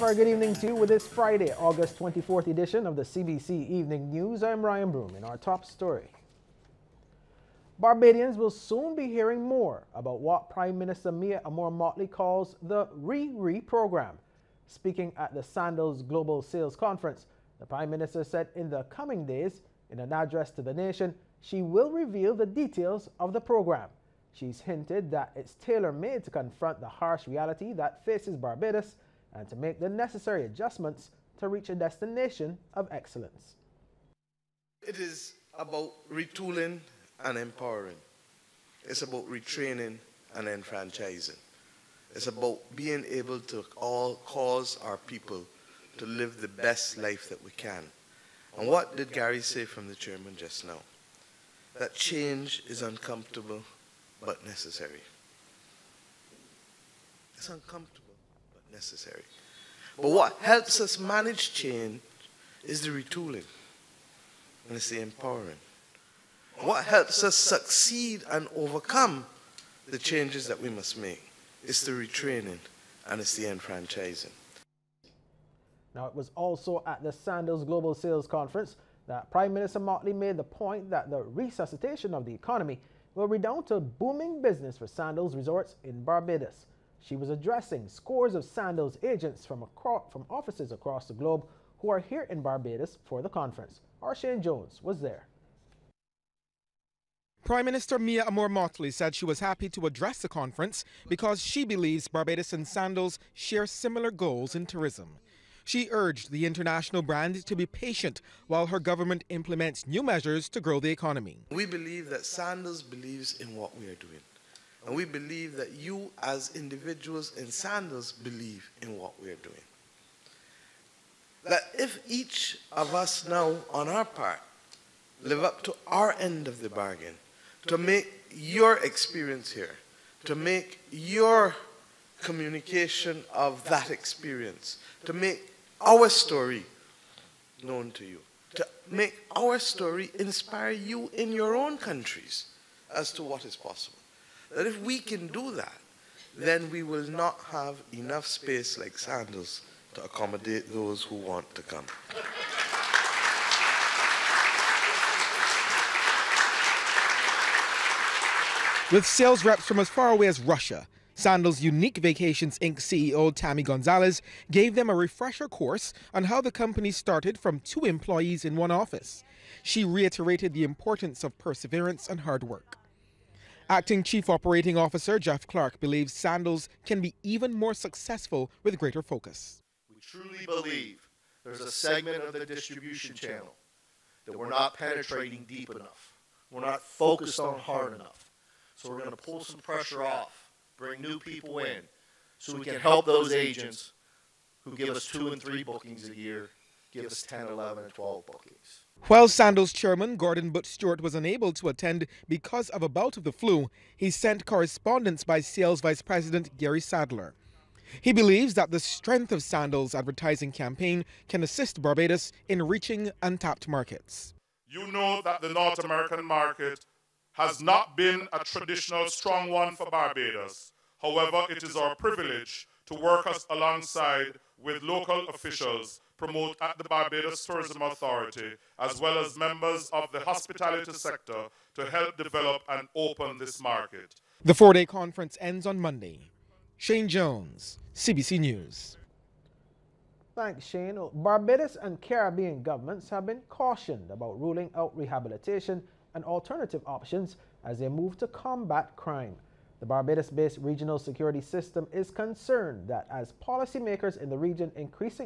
very good evening to you with this Friday, August 24th edition of the CBC Evening News. I'm Ryan Broom in our top story. Barbadians will soon be hearing more about what Prime Minister Mia Motley calls the Re program. Speaking at the Sandals Global Sales Conference, the Prime Minister said in the coming days, in an address to the nation, she will reveal the details of the program. She's hinted that it's tailor-made to confront the harsh reality that faces Barbados and to make the necessary adjustments to reach a destination of excellence. It is about retooling and empowering. It's about retraining and enfranchising. It's about being able to all cause our people to live the best life that we can. And what did Gary say from the chairman just now? That change is uncomfortable but necessary. It's uncomfortable but necessary. But what helps us manage change is the retooling and it's the empowering. What helps us succeed and overcome the changes that we must make is the retraining and it's the enfranchising. Now, it was also at the Sandals Global Sales Conference that Prime Minister Motley made the point that the resuscitation of the economy will redound to booming business for Sandals resorts in Barbados. She was addressing scores of Sandals agents from offices across the globe who are here in Barbados for the conference. Shane Jones was there. Prime Minister Mia Motley said she was happy to address the conference because she believes Barbados and Sandals share similar goals in tourism. She urged the international brand to be patient while her government implements new measures to grow the economy. We believe that Sandals believes in what we are doing. And we believe that you as individuals in Sandals believe in what we are doing. That if each of us now on our part live up to our end of the bargain, to make your experience here, to make your communication of that experience, to make our story known to you, to make our story inspire you in your own countries as to what is possible. That if we can do that, then we will not have enough space like Sandals to accommodate those who want to come. With sales reps from as far away as Russia, Sandals Unique Vacations Inc. CEO Tammy Gonzalez gave them a refresher course on how the company started from 2 employees in one office. She reiterated the importance of perseverance and hard work. Acting Chief Operating Officer Jeff Clark believes Sandals can be even more successful with greater focus. We truly believe there's a segment of the distribution channel that we're not penetrating deep enough. We're not focused on hard enough. So we're going to pull some pressure off, bring new people in, so we can help those agents who give us 2 and 3 bookings a year, give us 10, 11, and 12 bookings. While Sandals chairman Gordon Butt Stewart was unable to attend because of a bout of the flu, he sent correspondence by Sales Vice President Gary Sadler. He believes that the strength of Sandals' advertising campaign can assist Barbados in reaching untapped markets. You know that the North American market has not been a traditional strong one for Barbados. However, it is our privilege to work alongside with local officials, promote at the Barbados Tourism Authority, as well as members of the hospitality sector to help develop and open this market. The 4-day conference ends on Monday. Shane Jones, CBC News. Thanks, Shane. Barbados and Caribbean governments have been cautioned about ruling out rehabilitation and alternative options as they move to combat crime. The Barbados-based regional security system is concerned that as policymakers in the region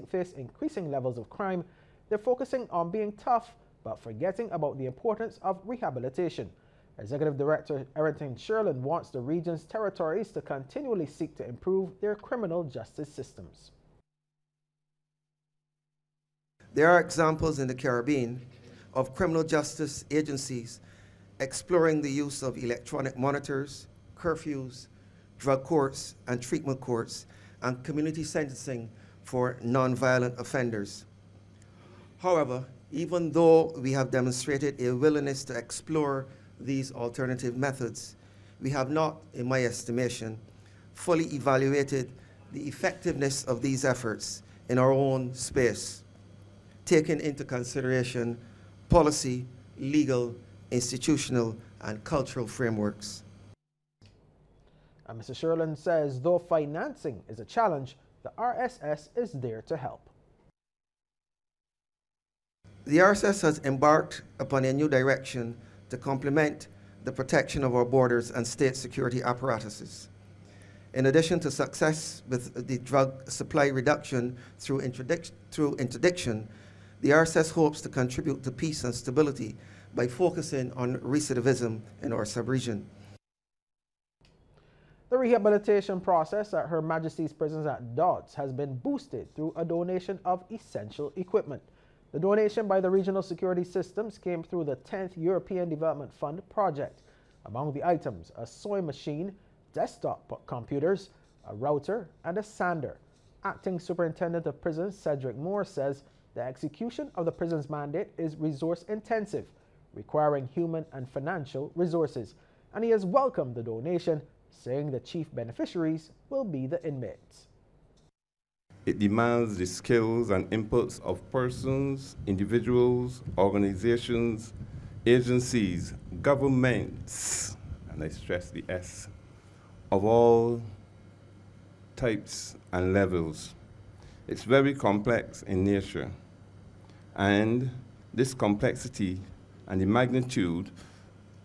face increasing levels of crime, they're focusing on being tough but forgetting about the importance of rehabilitation. Executive Director Eriton Sherlin wants the region's territories to continually seek to improve their criminal justice systems. There are examples in the Caribbean of criminal justice agencies exploring the use of electronic monitors, curfews, drug courts and treatment courts, and community sentencing for nonviolent offenders. However, even though we have demonstrated a willingness to explore these alternative methods, we have not, in my estimation, fully evaluated the effectiveness of these efforts in our own space, taking into consideration policy, legal, institutional, and cultural frameworks. And Mr. Sherlin says though financing is a challenge, the RSS is there to help. The RSS has embarked upon a new direction to complement the protection of our borders and state security apparatuses. In addition to success with the drug supply reduction through interdiction, the RSS hopes to contribute to peace and stability by focusing on recidivism in our sub-region. The rehabilitation process at Her Majesty's prisons at Dodds has been boosted through a donation of essential equipment. The donation by the Regional Security Systems came through the 10th European Development Fund project. Among the items, a sewing machine, desktop computers, a router, and a sander. Acting Superintendent of Prisons Cedric Moore says the execution of the prison's mandate is resource intensive, requiring human and financial resources, and he has welcomed the donation, saying the chief beneficiaries will be the inmates. It demands the skills and inputs of persons, individuals, organizations, agencies, governments, and I stress the S, of all types and levels. It's very complex in nature, and this complexity and the magnitude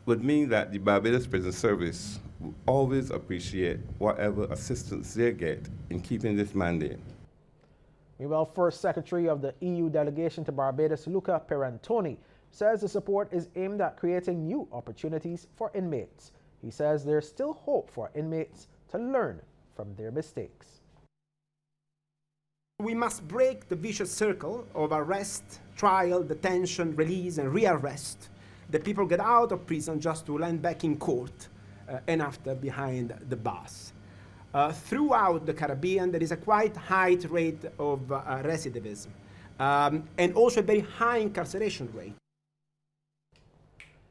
would mean that the Barbados Prison Service will always appreciate whatever assistance they get in keeping this mandate. Meanwhile, First Secretary of the EU delegation to Barbados, Luca Perantoni, says the support is aimed at creating new opportunities for inmates. He says there's still hope for inmates to learn from their mistakes. We must break the vicious circle of arrest, trial, detention, release, and rearrest. The people get out of prison just to land back in court and after behind the bars. Throughout the Caribbean, there is a quite high rate of recidivism and also a very high incarceration rate.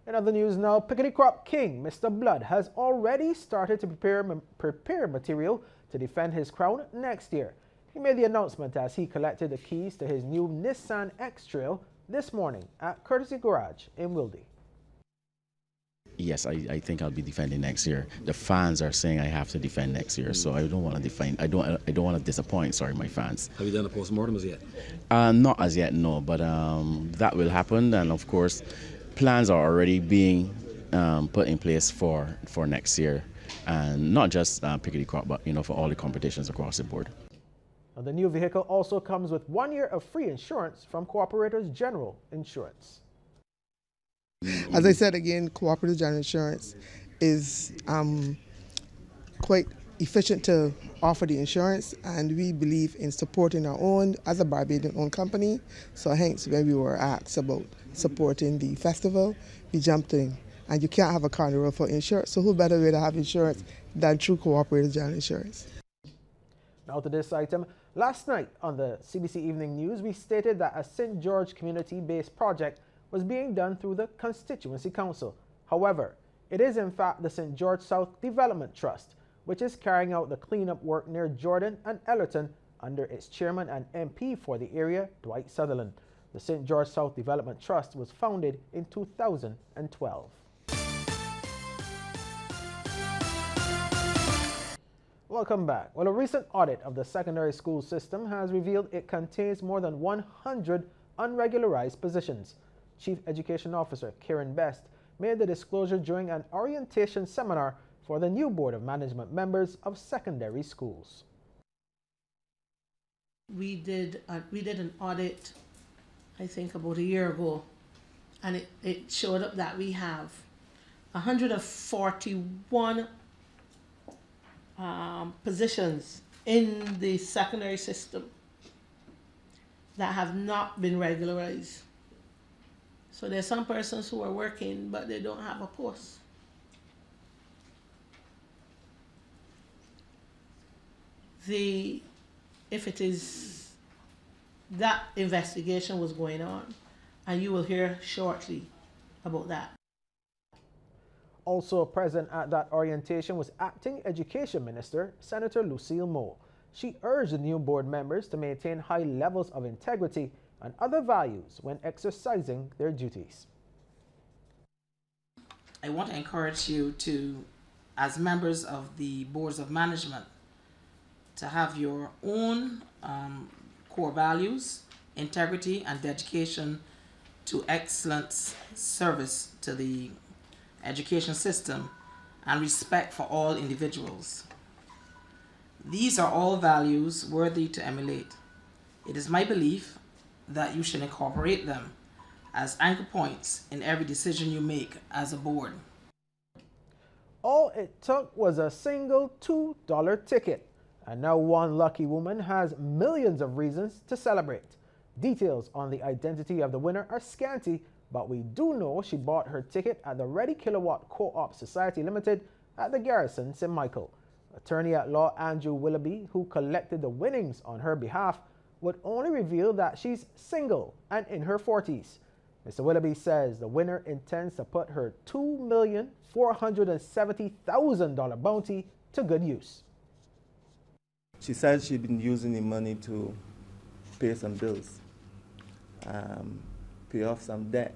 In other news now, Pickety Crop King, Mr. Blood, has already started to prepare material to defend his crown next year. He made the announcement as he collected the keys to his new Nissan X-Trail this morning at Courtesy Garage in Wildy. Yes, I think I'll be defending next year. The fans are saying I have to defend next year, so I don't want to defend. I don't want to disappoint. Sorry, my fans. Have you done a post-mortem as yet? Not as yet, no. But that will happen, and of course, plans are already being put in place for next year, and not just Pickety Crop, but for all the competitions across the board. Now, the new vehicle also comes with 1 year of free insurance from Cooperators General Insurance. As I said again, Cooperative General Insurance is quite efficient to offer the insurance, and we believe in supporting our own as a Barbadian-owned company. So hence, when we were asked about supporting the festival, we jumped in. And you can't have a carnival for insurance, so who better way to have insurance than through Cooperative General Insurance? Now to this item. Last night on the CBC Evening News, we stated that a St. George community-based project was being done through the Constituency Council. However, it is in fact the St. George South Development Trust, which is carrying out the cleanup work near Jordan and Ellerton under its chairman and MP for the area, Dwight Sutherland. The St. George South Development Trust was founded in 2012. Welcome back. Well, a recent audit of the secondary school system has revealed it contains more than 100 unregularized positions. Chief Education Officer Karen Best made the disclosure during an orientation seminar for the new Board of Management members of secondary schools. We did an audit, I think about a year ago, and it showed up that we have 141 positions in the secondary system that have not been regularized. So there's some persons who are working, but they don't have a post. If it is, that investigation was going on, and you will hear shortly about that. Also present at that orientation was Acting Education Minister, Senator Lucille Moe. she urged the new board members to maintain high levels of integrity and other values when exercising their duties. I want to encourage you to, as members of the boards of management, to have your own core values, integrity, and dedication to excellent service to the education system and respect for all individuals. These are all values worthy to emulate. It is my belief that you should incorporate them as anchor points in every decision you make as a board. All it took was a single $2 ticket, and now one lucky woman has millions of reasons to celebrate. Details on the identity of the winner are scanty, but we do know she bought her ticket at the Ready Kilowatt Co-op Society Limited at the Garrison, St. Michael. Attorney at law Andrew Willoughby, who collected the winnings on her behalf, would only reveal that she's single and in her 40s. Mr. Willoughby says the winner intends to put her $2,470,000 bounty to good use. She said she'd been using the money to pay some bills, pay off some debt,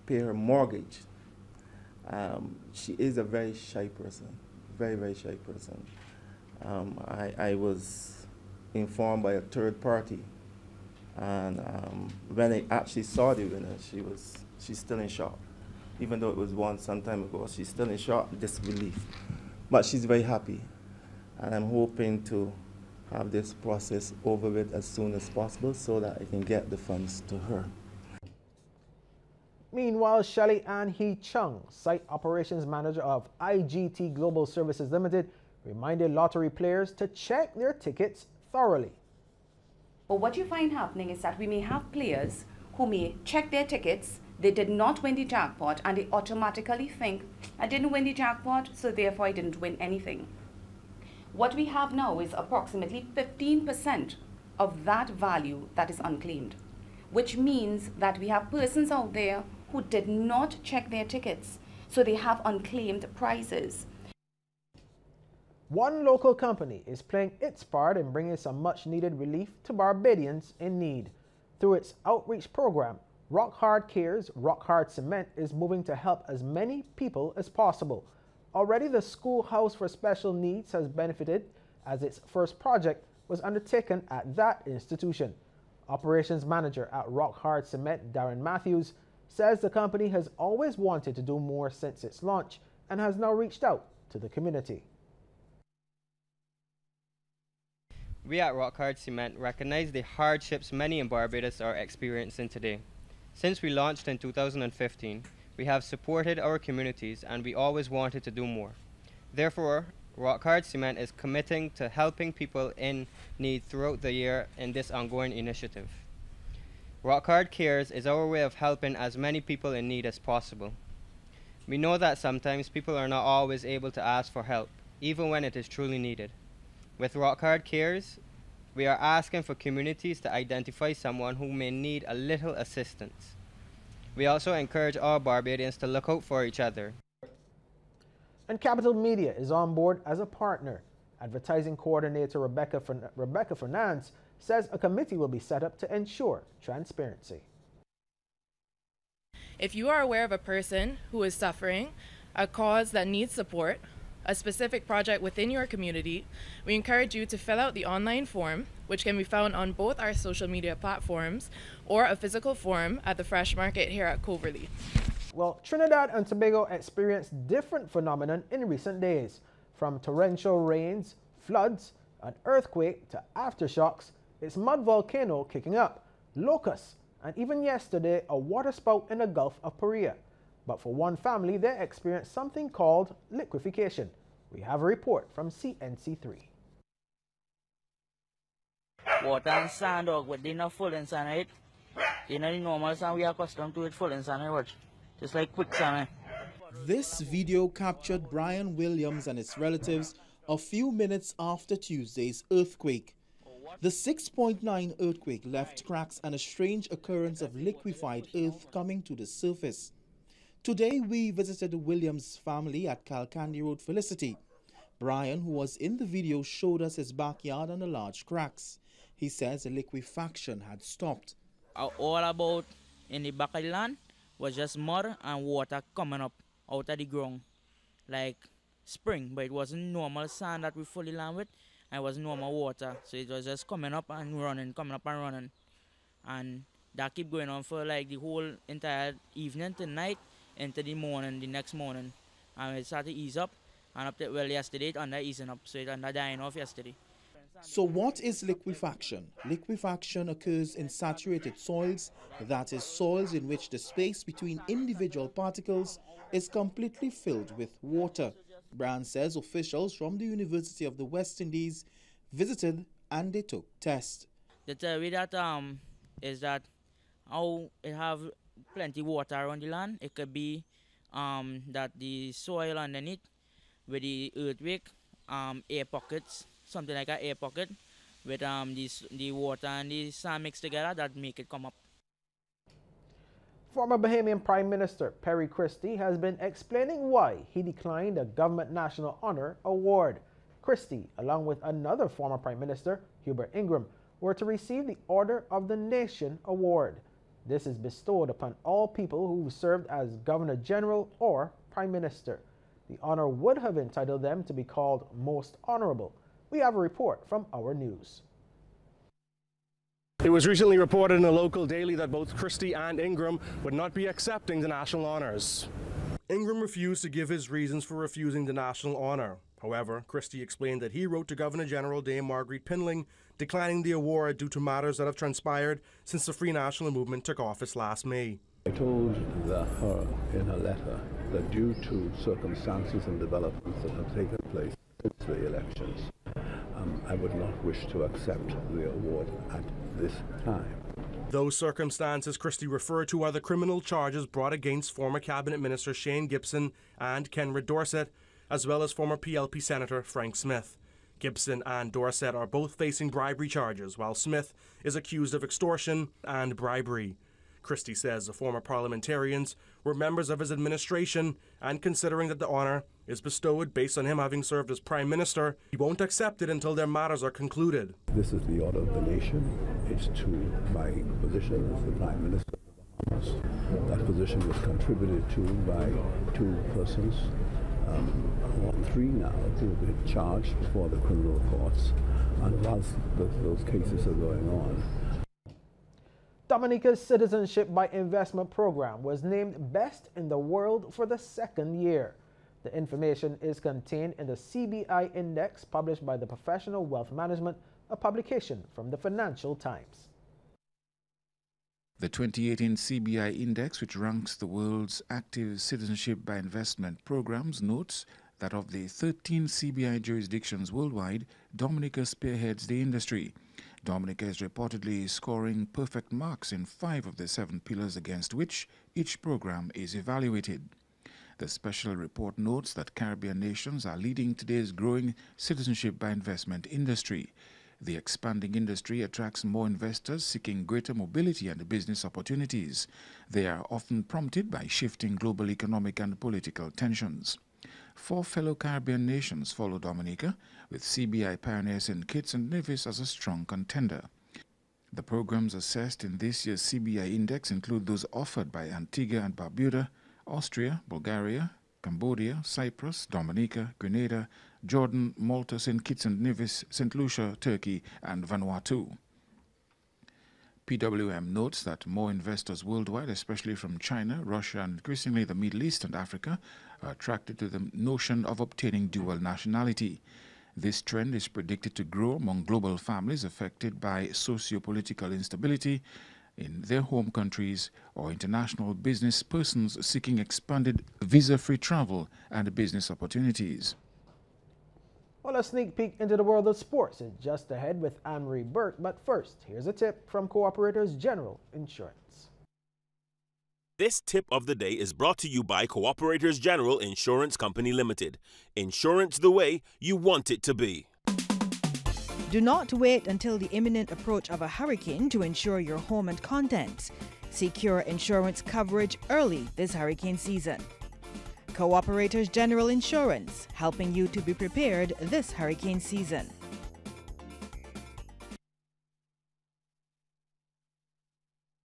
pay her mortgage. She is a very shy person, very, very shy person. I was informed by a third party, and when I actually saw the winner, she's still in shock. Even though it was won some time ago, she's still in shock, disbelief. But she's very happy, and I'm hoping to have this process over with as soon as possible so that I can get the funds to her. Meanwhile, Shelley Ann Hee Chung, Site Operations Manager of IGT Global Services Limited, reminded lottery players to check their tickets thoroughly. But what you find happening is that we may have players who may check their tickets, they did not win the jackpot, and they automatically think, I didn't win the jackpot, so therefore I didn't win anything. What we have now is approximately 15% of that value that is unclaimed, which means that we have persons out there who did not check their tickets, so they have unclaimed prizes. One local company is playing its part in bringing some much-needed relief to Barbadians in need. Through its outreach program, Rock Hard Cares Rock Hard Cement is moving to help as many people as possible. Already, the Schoolhouse for Special Needs has benefited as its first project was undertaken at that institution. Operations Manager at Rock Hard Cement, Darren Matthews, says the company has always wanted to do more since its launch and has now reached out to the community. We at Rock Hard Cement recognize the hardships many in Barbados are experiencing today. Since we launched in 2015, we have supported our communities and we always wanted to do more. Therefore, Rock Hard Cement is committing to helping people in need throughout the year in this ongoing initiative. Rock Hard Cares is our way of helping as many people in need as possible. We know that sometimes people are not always able to ask for help, even when it is truly needed. With Rock Hard Cares, we are asking for communities to identify someone who may need a little assistance. We also encourage all Barbadians to look out for each other. And Capital Media is on board as a partner. Advertising coordinator Rebecca Fernandez says a committee will be set up to ensure transparency. If you are aware of a person who is suffering, a cause that needs support, a specific project within your community, we encourage you to fill out the online form, which can be found on both our social media platforms or a physical form at the Fresh Market here at Coverley. Well, Trinidad and Tobago experienced different phenomenon in recent days, from torrential rains, floods, an earthquake to aftershocks, its mud volcano kicking up, locusts, and even yesterday a waterspout in the Gulf of Paria. But for one family, they experienced something called liquefaction. We have a report from CNC3. Water and sand, dog, but they're not full in sand, right? You know the normal sand we are accustomed to it full in sand, right? Just like quicksand. This video captured Brian Williams and his relatives a few minutes after Tuesday's earthquake. The 6.9 earthquake left cracks and a strange occurrence of liquefied earth coming to the surface. Today we visited the Williams family at Calcandy Road, Felicity. Brian, who was in the video, showed us his backyard and the large cracks. He says the liquefaction had stopped. All about in the back of the land was just mud and water coming up out of the ground, like spring, but it wasn't normal sand that we fill the land with, and it was normal water, so it was just coming up and running, and that kept going on for like the whole entire evening to night into the morning, the next morning, and it started to ease up, and up to, well, yesterday it under easing up, so it under dying off yesterday. So what is liquefaction? Liquefaction occurs in saturated soils, that is, soils in which the space between individual particles is completely filled with water. Brian says officials from the University of the West Indies visited and they took tests. The theory that is that how it have plenty water around the land, it could be that the soil underneath with the earthquake, air pockets, something like an air pocket with the water and the sand mixed together that make it come up. Former Bahamian Prime Minister Perry Christie has been explaining why he declined a Government National Honor Award. Christie, along with another former Prime Minister, Hubert Ingram, were to receive the Order of the Nation Award. This is bestowed upon all people who served as Governor General or Prime Minister. The honor would have entitled them to be called Most Honorable. We have a report from our news. It was recently reported in a local daily that both Christie and Ingram would not be accepting the national honors. Ingram refused to give his reasons for refusing the national honor. However, Christie explained that he wrote to Governor General Dame Marguerite Pinling declining the award due to matters that have transpired since the Free National Movement took office last May. I told her in a letter that due to circumstances and developments that have taken place since the elections, I would not wish to accept the award at this time. Those circumstances Christie referred to are the criminal charges brought against former Cabinet Minister Shane Gibson and Kenred Dorset, as well as former PLP Senator Frank Smith. Gibson and Dorset are both facing bribery charges, while Smith is accused of extortion and bribery. Christie says the former parliamentarians were members of his administration, and considering that the honour is bestowed based on him having served as Prime Minister, he won't accept it until their matters are concluded. This is the Order of the Nation. It's to my position as the Prime Minister of the Bahamas. That position was contributed to by two persons, or three now, who have been charged before the criminal courts, and whilst those cases are going on. Dominica's Citizenship by Investment program was named Best in the World for the second year. The information is contained in the CBI Index published by the Professional Wealth Management, a publication from the Financial Times. The 2018 CBI Index, which ranks the world's active citizenship by investment programs, notes that of the 13 CBI jurisdictions worldwide, Dominica spearheads the industry. Dominica is reportedly scoring perfect marks in 5 of the 7 pillars against which each program is evaluated. The special report notes that Caribbean nations are leading today's growing citizenship by investment industry. The expanding industry attracts more investors seeking greater mobility and business opportunities. They are often prompted by shifting global economic and political tensions. 4 fellow Caribbean nations follow Dominica, with CBI pioneer St. Kitts and Nevis as a strong contender. The programs assessed in this year's CBI Index include those offered by Antigua and Barbuda, Austria, Bulgaria, Cambodia, Cyprus, Dominica, Grenada, Jordan, Malta, St. Kitts and Nevis, St. Lucia, Turkey, and Vanuatu. PWM notes that more investors worldwide, especially from China, Russia, and increasingly the Middle East and Africa, are attracted to the notion of obtaining dual nationality. This trend is predicted to grow among global families affected by socio-political instability in their home countries or international business persons seeking expanded visa-free travel and business opportunities. Well, a sneak peek into the world of sports is just ahead with Anne-Marie Burke, but first, here's a tip from Cooperators General Insurance. This tip of the day is brought to you by Cooperators General Insurance Company Limited. Insurance the way you want it to be. Do not wait until the imminent approach of a hurricane to insure your home and contents. Secure insurance coverage early this hurricane season. Cooperators General Insurance, helping you to be prepared this hurricane season.